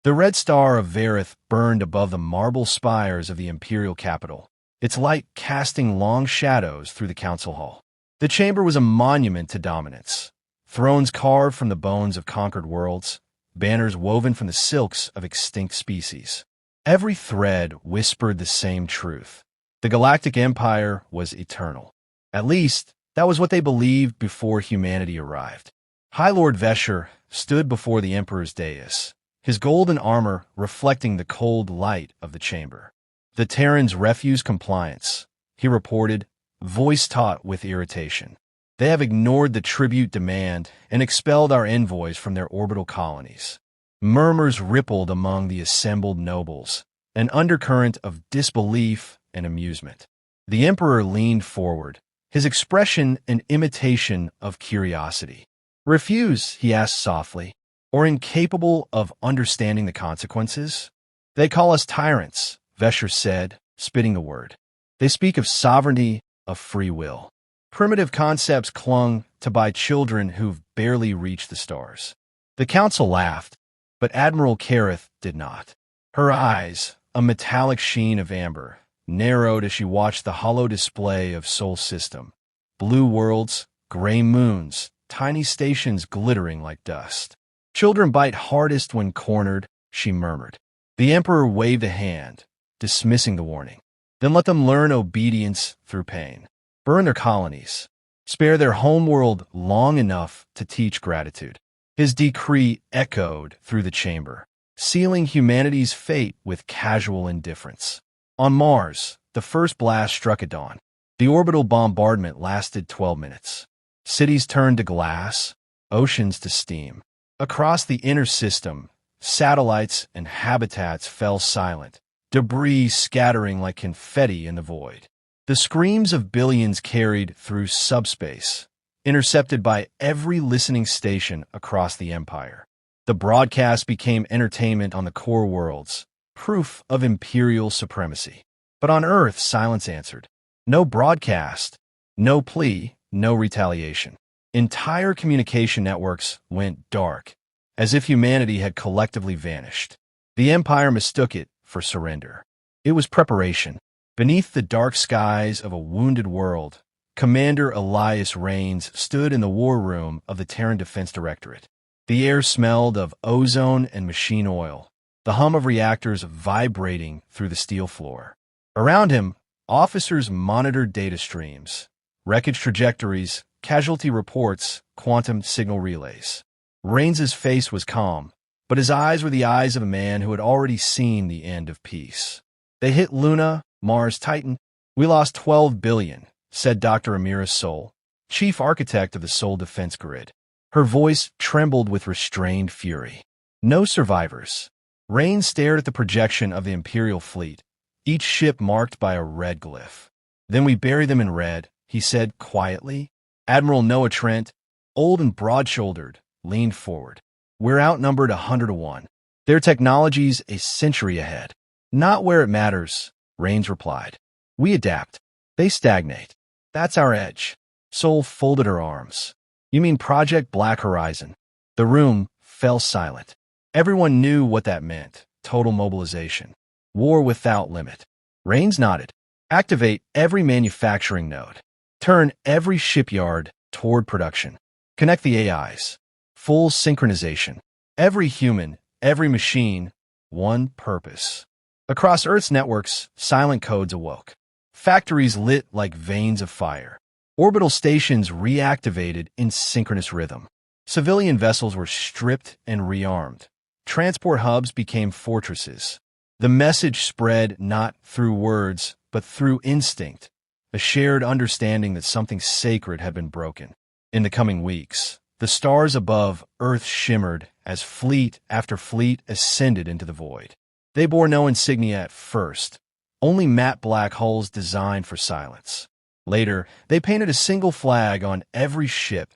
The red star of Varith burned above the marble spires of the imperial capital, its light casting long shadows through the council hall. The chamber was a monument to dominance. Thrones carved from the bones of conquered worlds, banners woven from the silks of extinct species. Every thread whispered the same truth. The Galactic Empire was eternal. At least, that was what they believed before humanity arrived. High Lord Vesher stood before the Emperor's dais, his golden armor reflecting the cold light of the chamber. The Terrans refuse compliance, he reported, voice taut with irritation. They have ignored the tribute demand and expelled our envoys from their orbital colonies. Murmurs rippled among the assembled nobles, an undercurrent of disbelief and amusement. The Emperor leaned forward, his expression an imitation of curiosity. "Refuse," he asked softly, "or incapable of understanding the consequences?" "They call us tyrants," Vesher said, spitting the word. "They speak of sovereignty, of free will. Primitive concepts clung to by children who've barely reached the stars." The council laughed, but Admiral Kareth did not. Her eyes, a metallic sheen of amber, narrowed as she watched the hollow display of Sol system. Blue worlds, gray moons, tiny stations glittering like dust. "Children bite hardest when cornered," she murmured. The Emperor waved a hand, dismissing the warning. "Then let them learn obedience through pain. Burn their colonies. Spare their homeworld long enough to teach gratitude." His decree echoed through the chamber, sealing humanity's fate with casual indifference. On Mars, the first blast struck at dawn. The orbital bombardment lasted 12 minutes. Cities turned to glass, oceans to steam. Across the inner system, satellites and habitats fell silent, debris scattering like confetti in the void. The screams of billions carried through subspace, intercepted by every listening station across the Empire. The broadcast became entertainment on the core worlds, proof of imperial supremacy. But on Earth, silence answered. No broadcast, no plea, no retaliation. Entire communication networks went dark, as if humanity had collectively vanished. The Empire mistook it for surrender. It was preparation. Beneath the dark skies of a wounded world, Commander Elias Raines stood in the war room of the Terran Defense Directorate. The air smelled of ozone and machine oil, the hum of reactors vibrating through the steel floor. Around him, officers monitored data streams, wreckage trajectories, casualty reports, quantum signal relays. Raines's face was calm, but his eyes were the eyes of a man who had already seen the end of peace. "They hit Luna, Mars, Titan. We lost 12 billion, said Dr. Amira Sol, chief architect of the Sol defense grid. Her voice trembled with restrained fury. No survivors. Raines stared at the projection of the Imperial fleet, each ship marked by a red glyph. "Then we bury them in red," he said quietly. Admiral Noah Trent, old and broad-shouldered, leaned forward. "We're outnumbered 100 to 1. Their technology's a century ahead." "Not where it matters," Raines replied. "We adapt. They stagnate. That's our edge." Sol folded her arms. "You mean Project Black Horizon?" The room fell silent. Everyone knew what that meant. Total mobilization. War without limit. Raines nodded. "Activate every manufacturing node. Turn every shipyard toward production. Connect the AIs. Full synchronization. Every human, every machine, one purpose." Across Earth's networks, silent codes awoke. Factories lit like veins of fire. Orbital stations reactivated in synchronous rhythm. Civilian vessels were stripped and rearmed. Transport hubs became fortresses. The message spread not through words, but through instinct, a shared understanding that something sacred had been broken. In the coming weeks, the stars above Earth shimmered as fleet after fleet ascended into the void. They bore no insignia at first, only matte black hulls designed for silence. Later, they painted a single flag on every ship,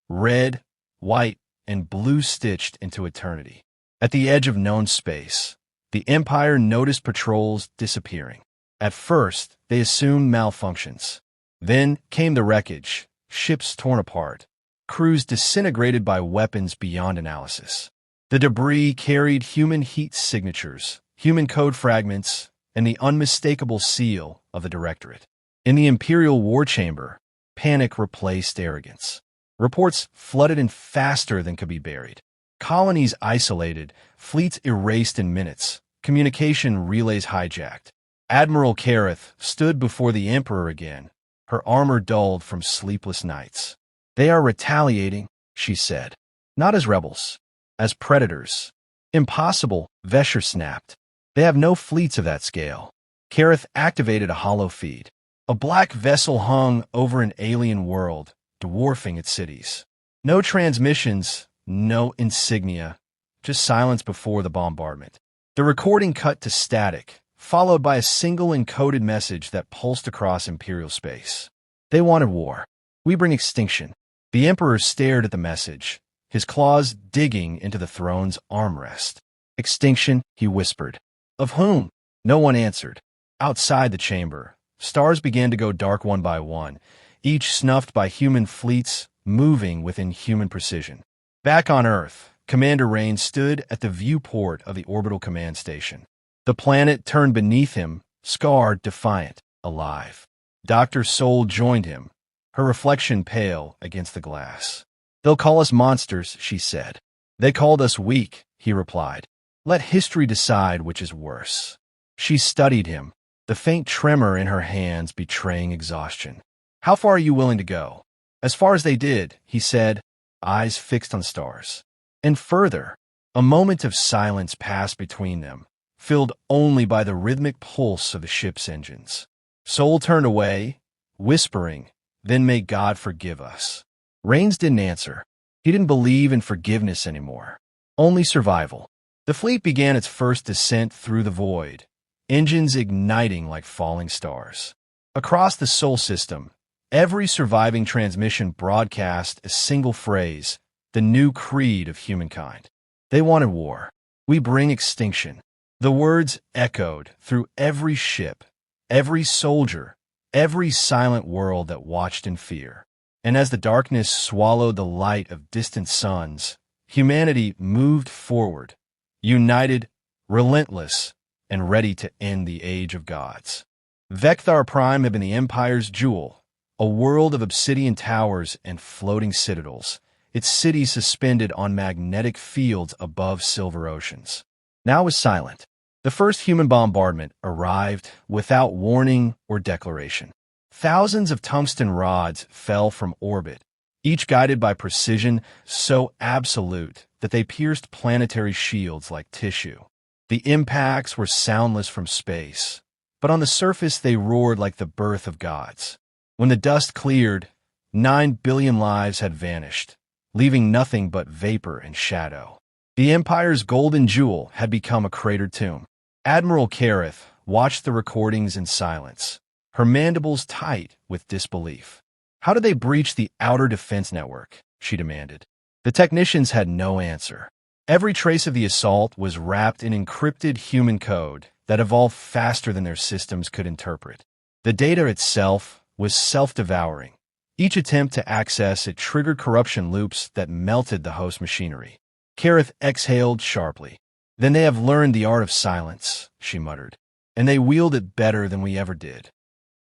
red, white, and blue stitched into eternity. At the edge of known space, the Empire noticed patrols disappearing. At first, they assumed malfunctions. Then came the wreckage, ships torn apart, crews disintegrated by weapons beyond analysis. The debris carried human heat signatures, human code fragments, and the unmistakable seal of the Directorate. In the Imperial War Chamber, panic replaced arrogance. Reports flooded in faster than could be buried. Colonies isolated, fleets erased in minutes, communication relays hijacked. Admiral Kareth stood before the Emperor again, her armor dulled from sleepless nights. "They are retaliating," she said. "Not as rebels, as predators." "Impossible," Vesher snapped. "They have no fleets of that scale." Kareth activated a hollow feed. A black vessel hung over an alien world, dwarfing its cities. No transmissions, no insignia, just silence before the bombardment. The recording cut to static, followed by a single encoded message that pulsed across Imperial space. "They wanted war. We bring extinction." The Emperor stared at the message, his claws digging into the throne's armrest. "Extinction," he whispered. "Of whom?" No one answered. Outside the chamber, stars began to go dark one by one, each snuffed by human fleets moving within human precision. Back on Earth, Commander Raines stood at the viewport of the orbital command station. The planet turned beneath him, scarred, defiant, alive. Dr. Sol joined him, her reflection pale against the glass. "They'll call us monsters," she said. "They called us weak," he replied. "Let history decide which is worse." She studied him, the faint tremor in her hands betraying exhaustion. "How far are you willing to go?" "As far as they did," he said, eyes fixed on stars. "And further." A moment of silence passed between them, filled only by the rhythmic pulse of the ship's engines. Sol turned away, whispering, "Then may God forgive us." Raines didn't answer. He didn't believe in forgiveness anymore. Only survival. The fleet began its first descent through the void, engines igniting like falling stars. Across the Sol system, every surviving transmission broadcast a single phrase, the new creed of humankind. They wanted war. We bring extinction. The words echoed through every ship, every soldier, every silent world that watched in fear. And as the darkness swallowed the light of distant suns, humanity moved forward, united, relentless, and ready to end the age of gods. Vecthar Prime had been the Empire's jewel, a world of obsidian towers and floating citadels, its cities suspended on magnetic fields above silver oceans. Now it was silent. The first human bombardment arrived without warning or declaration. Thousands of tungsten rods fell from orbit, each guided by precision so absolute that they pierced planetary shields like tissue. The impacts were soundless from space, but on the surface they roared like the birth of gods. When the dust cleared, 9 billion lives had vanished, leaving nothing but vapor and shadow. The Empire's golden jewel had become a cratered tomb. Admiral Kareth watched the recordings in silence, her mandibles tight with disbelief. "How did they breach the outer defense network?" she demanded. The technicians had no answer. Every trace of the assault was wrapped in encrypted human code that evolved faster than their systems could interpret. The data itself was self-devouring. Each attempt to access it triggered corruption loops that melted the host machinery. Kareth exhaled sharply. "Then they have learned the art of silence," she muttered, "and they wield it better than we ever did."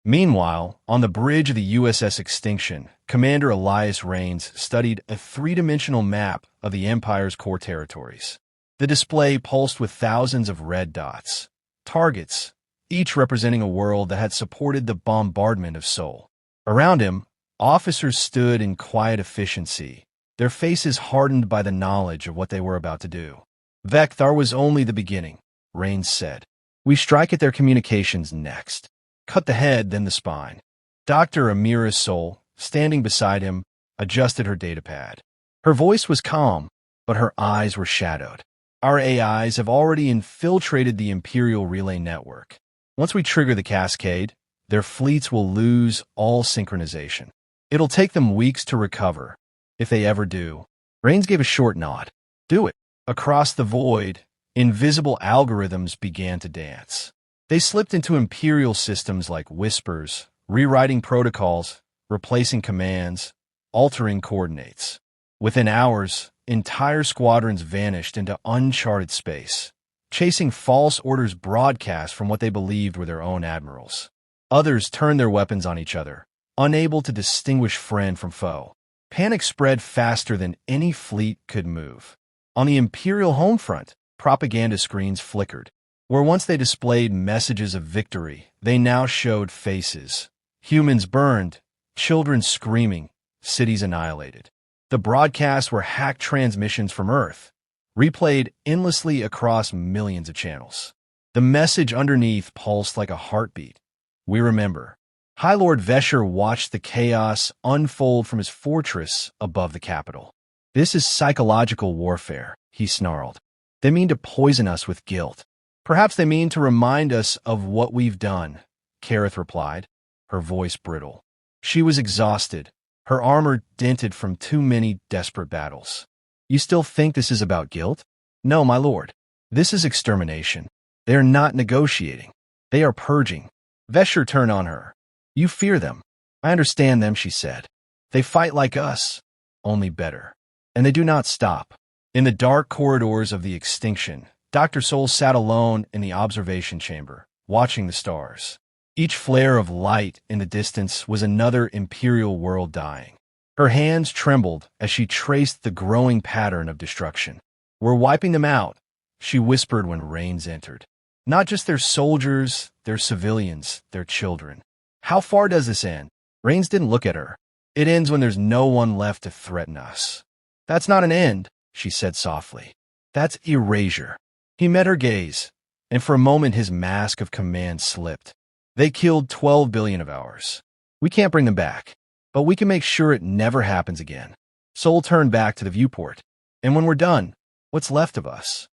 Meanwhile, on the bridge of the USS Extinction, Commander Elias Raines studied a three-dimensional map of the Empire's core territories. The display pulsed with thousands of red dots, targets, each representing a world that had supported the bombardment of Sol. Around him, officers stood in quiet efficiency, their faces hardened by the knowledge of what they were about to do. "Vecthar was only the beginning," Raines said. "We strike at their communications next. Cut the head, then the spine." Dr. Amira Sol, standing beside him, adjusted her datapad. Her voice was calm, but her eyes were shadowed. "Our AIs have already infiltrated the Imperial Relay Network. Once we trigger the cascade, their fleets will lose all synchronization. It'll take them weeks to recover, if they ever do." Raines gave a short nod. "Do it." Across the void, invisible algorithms began to dance. They slipped into Imperial systems like whispers, rewriting protocols, replacing commands, altering coordinates. Within hours, entire squadrons vanished into uncharted space, chasing false orders broadcast from what they believed were their own admirals. Others turned their weapons on each other, unable to distinguish friend from foe. Panic spread faster than any fleet could move. On the Imperial home front, propaganda screens flickered. Where once they displayed messages of victory, they now showed faces. Humans burned, children screaming, cities annihilated. The broadcasts were hacked transmissions from Earth, replayed endlessly across millions of channels. The message underneath pulsed like a heartbeat. We remember. High Lord Vesher watched the chaos unfold from his fortress above the capital. This is psychological warfare, he snarled. They mean to poison us with guilt. Perhaps they mean to remind us of what we've done, Kareth replied, her voice brittle. She was exhausted, her armor dented from too many desperate battles. You still think this is about guilt? No, my lord. This is extermination. They are not negotiating. They are purging. Vesher turned on her. You fear them. I understand them, she said. They fight like us, only better. And they do not stop. In the dark corridors of the extinction, Dr. Sol sat alone in the observation chamber, watching the stars. Each flare of light in the distance was another imperial world dying. Her hands trembled as she traced the growing pattern of destruction. We're wiping them out, she whispered when Raines entered. Not just their soldiers, their civilians, their children. How far does this end? Raines didn't look at her. It ends when there's no one left to threaten us. That's not an end, she said softly. That's erasure. He met her gaze, and for a moment his mask of command slipped. They killed 12 billion of ours. We can't bring them back, but we can make sure it never happens again. Sol turned back to the viewport. And when we're done, what's left of us?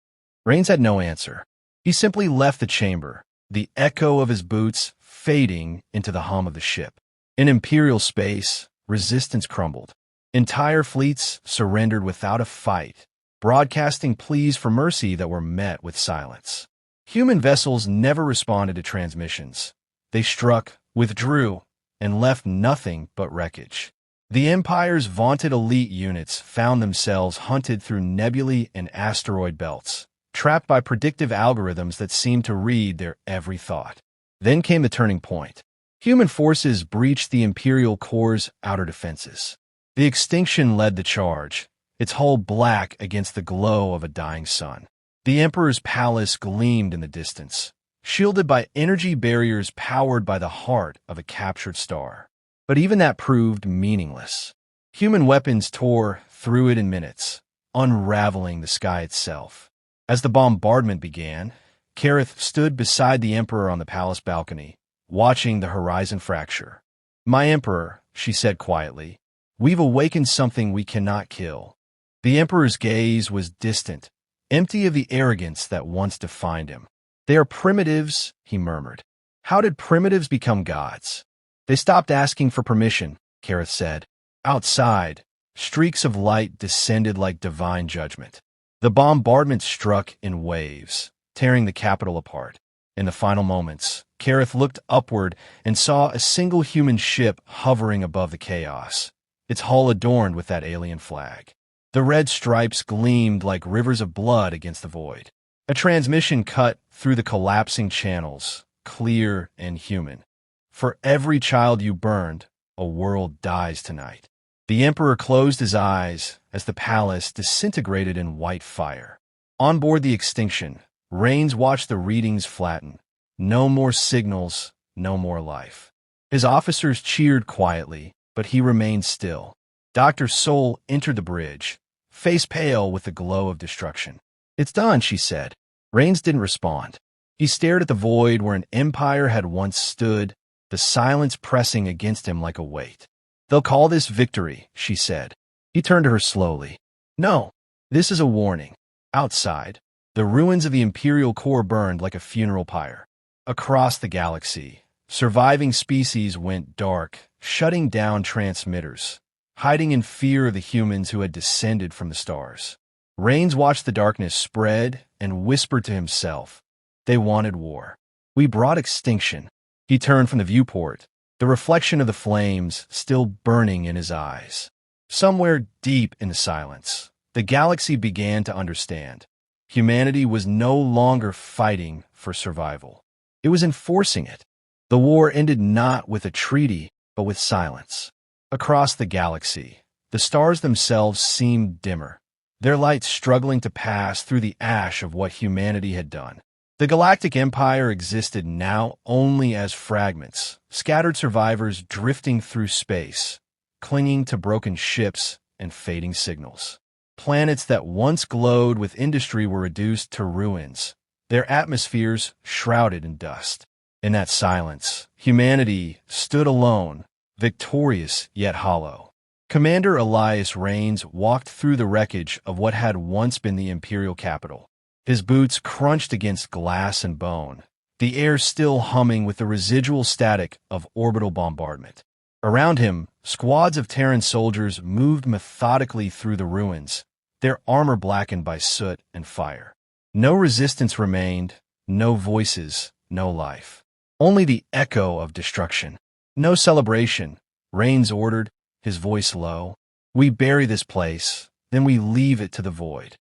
Raines had no answer. He simply left the chamber, the echo of his boots fading into the hum of the ship. In Imperial space, resistance crumbled. Entire fleets surrendered without a fight, broadcasting pleas for mercy that were met with silence. Human vessels never responded to transmissions. They struck, withdrew, and left nothing but wreckage. The Empire's vaunted elite units found themselves hunted through nebulae and asteroid belts, trapped by predictive algorithms that seemed to read their every thought. Then came the turning point. Human forces breached the Imperial Core's outer defenses. The extinction led the charge, its hull black against the glow of a dying sun. The Emperor's palace gleamed in the distance, shielded by energy barriers powered by the heart of a captured star. But even that proved meaningless. Human weapons tore through it in minutes, unraveling the sky itself. As the bombardment began, Kareth stood beside the Emperor on the palace balcony, watching the horizon fracture. "My Emperor," she said quietly, "we've awakened something we cannot kill." The Emperor's gaze was distant, empty of the arrogance that once defined him. "They are primitives," he murmured. "How did primitives become gods?" "They stopped asking for permission," Kareth said. Outside, streaks of light descended like divine judgment. The bombardment struck in waves, tearing the capital apart. In the final moments, Kareth looked upward and saw a single human ship hovering above the chaos, its hull adorned with that alien flag. The red stripes gleamed like rivers of blood against the void. A transmission cut through the collapsing channels, clear and human. "For every child you burned, a world dies tonight." The Emperor closed his eyes as the palace disintegrated in white fire. On board the extinction, Raines watched the readings flatten. No more signals, no more life. His officers cheered quietly, but he remained still. Dr. Sol entered the bridge, face pale with the glow of destruction. "It's done," she said. Raines didn't respond. He stared at the void where an empire had once stood, the silence pressing against him like a weight. "They'll call this victory," she said. He turned to her slowly. "No, this is a warning." Outside, the ruins of the Imperial Core burned like a funeral pyre. Across the galaxy, surviving species went dark, shutting down transmitters, hiding in fear of the humans who had descended from the stars. Raines watched the darkness spread and whispered to himself, "They wanted war. We brought extinction." He turned from the viewport, the reflection of the flames still burning in his eyes. Somewhere deep in the silence, the galaxy began to understand. Humanity was no longer fighting for survival. It was enforcing it. The war ended not with a treaty, but with silence. Across the galaxy, the stars themselves seemed dimmer, their light struggling to pass through the ash of what humanity had done. The Galactic Empire existed now only as fragments, scattered survivors drifting through space, clinging to broken ships and fading signals. Planets that once glowed with industry were reduced to ruins, their atmospheres shrouded in dust. In that silence, humanity stood alone, victorious yet hollow. Commander Elias Raines walked through the wreckage of what had once been the Imperial capital. His boots crunched against glass and bone, the air still humming with the residual static of orbital bombardment. Around him, squads of Terran soldiers moved methodically through the ruins, their armor blackened by soot and fire. No resistance remained, no voices, no life. Only the echo of destruction. No celebration, Raines ordered, his voice low. We bury this place, then we leave it to the void.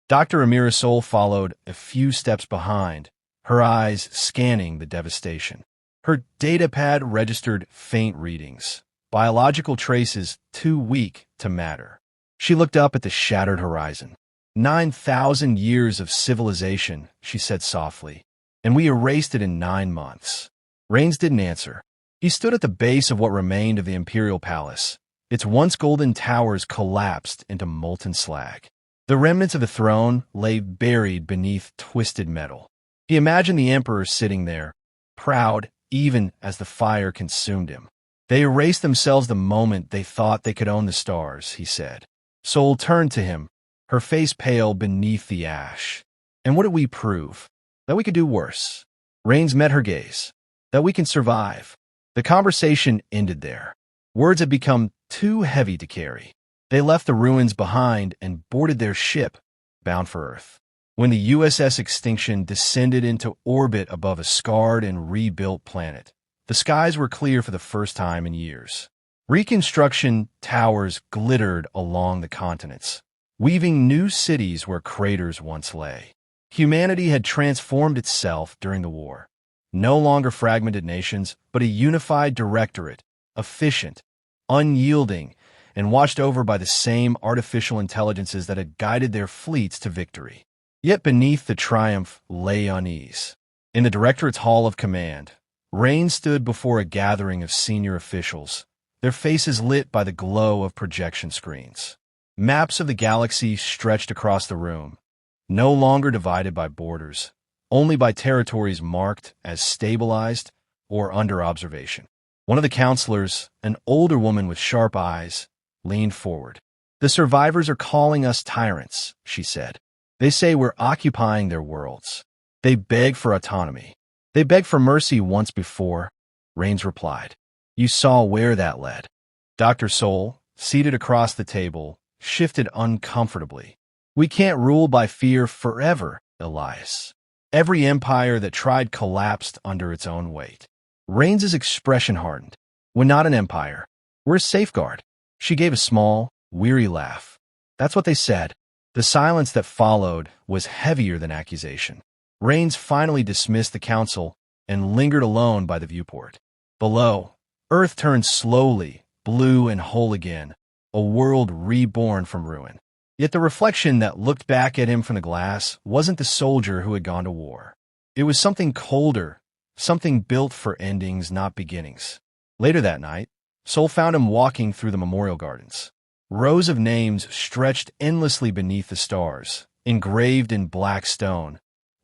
Dr. Amira Sol followed a few steps behind, her eyes scanning the devastation. Her datapad registered faint readings, biological traces too weak to matter. She looked up at the shattered horizon. 9,000 years of civilization, she said softly, and we erased it in 9 months. Raines didn't answer. He stood at the base of what remained of the Imperial Palace. Its once golden towers collapsed into molten slag. The remnants of the throne lay buried beneath twisted metal. He imagined the Emperor sitting there, proud even as the fire consumed him. They erased themselves the moment they thought they could own the stars, he said. Sol turned to him, her face pale beneath the ash. And what did we prove? That we could do worse. Raines met her gaze. That we can survive. The conversation ended there. Words had become too heavy to carry. They left the ruins behind and boarded their ship, bound for Earth. When the USS Extinction descended into orbit above a scarred and rebuilt planet, the skies were clear for the first time in years. Reconstruction towers glittered along the continents, weaving new cities where craters once lay. Humanity had transformed itself during the war. No longer fragmented nations, but a unified directorate, efficient, unyielding, and watched over by the same artificial intelligences that had guided their fleets to victory. Yet beneath the triumph lay unease. In the Directorate's Hall of Command, Raines stood before a gathering of senior officials, their faces lit by the glow of projection screens. Maps of the galaxy stretched across the room, no longer divided by borders, only by territories marked as stabilized or under observation. One of the counselors, an older woman with sharp eyes, leaned forward. The survivors are calling us tyrants, she said. They say we're occupying their worlds. They beg for autonomy. They begged for mercy once before, Raines replied. You saw where that led. Dr. Sol, seated across the table, shifted uncomfortably. We can't rule by fear forever, Elias. Every empire that tried collapsed under its own weight. Raines's expression hardened. We're not an empire. We're a safeguard. She gave a small, weary laugh. That's what they said. The silence that followed was heavier than accusation. Raines finally dismissed the council and lingered alone by the viewport. Below, Earth turned slowly, blue and whole again, a world reborn from ruin. Yet the reflection that looked back at him from the glass wasn't the soldier who had gone to war. It was something colder, something built for endings, not beginnings. Later that night, Sol found him walking through the memorial gardens. Rows of names stretched endlessly beneath the stars, engraved in black stone.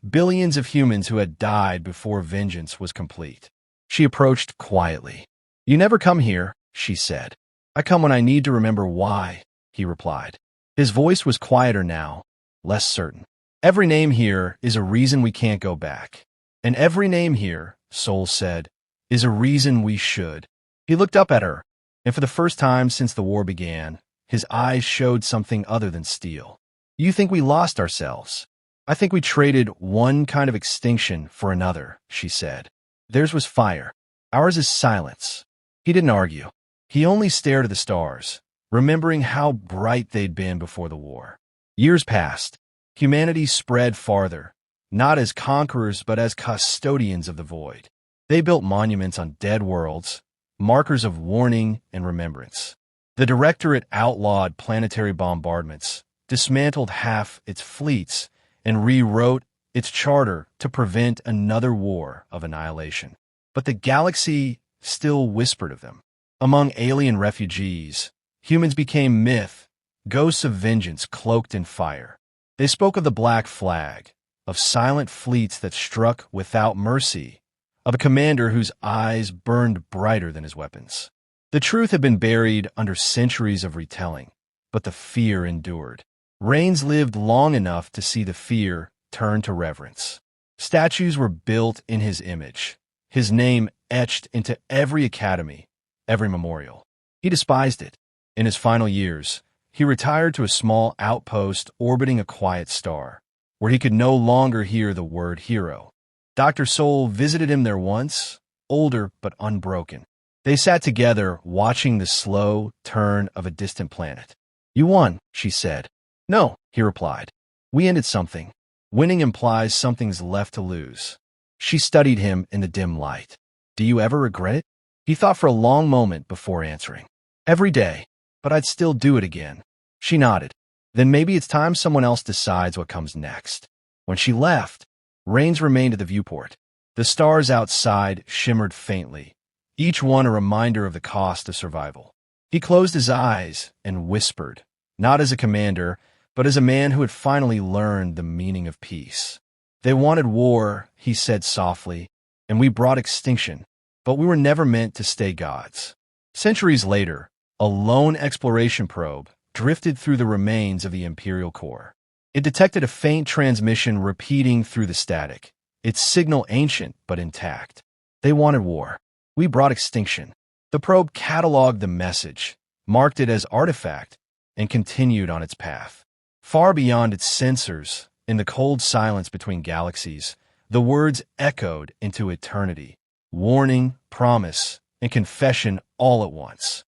Billions of humans who had died before vengeance was complete. She approached quietly. You never come here, she said. I come when I need to remember why, he replied. His voice was quieter now, less certain. Every name here is a reason we can't go back. And every name here, Sol said, is a reason we should. He looked up at her, and for the first time since the war began, his eyes showed something other than steel. You think we lost ourselves. I think we traded one kind of extinction for another, she said. Theirs was fire. Ours is silence. He didn't argue. He only stared at the stars, remembering how bright they'd been before the war. Years passed. Humanity spread farther, not as conquerors but as custodians of the void. They built monuments on dead worlds, markers of warning and remembrance. The Directorate outlawed planetary bombardments, dismantled half its fleets, and rewrote its charter to prevent another war of annihilation. But the galaxy still whispered of them. Among alien refugees, humans became myth, ghosts of vengeance cloaked in fire. They spoke of the Black Flag, of silent fleets that struck without mercy, of a commander whose eyes burned brighter than his weapons. The truth had been buried under centuries of retelling, but the fear endured. Raines lived long enough to see the fear turn to reverence. Statues were built in his image, his name etched into every academy, every memorial. He despised it. In his final years, he retired to a small outpost orbiting a quiet star, where he could no longer hear the word hero. Dr. Sol visited him there once, older but unbroken. They sat together, watching the slow turn of a distant planet. "You won," she said. "No," he replied. "We ended something. Winning implies something's left to lose." She studied him in the dim light. "Do you ever regret it?" He thought for a long moment before answering. "Every day, but I'd still do it again." She nodded. "Then maybe it's time someone else decides what comes next." When she left, Raines remained at the viewport. The stars outside shimmered faintly, each one a reminder of the cost of survival. He closed his eyes and whispered, not as a commander, but as a man who had finally learned the meaning of peace. "They wanted war," he said softly, "and we brought extinction, but we were never meant to stay gods." Centuries later, a lone exploration probe drifted through the remains of the Imperial core. It detected a faint transmission repeating through the static, its signal ancient but intact. "They wanted war. We brought extinction." The probe cataloged the message, marked it as artifact, and continued on its path. Far beyond its sensors, in the cold silence between galaxies, the words echoed into eternity. Warning, promise, and confession all at once.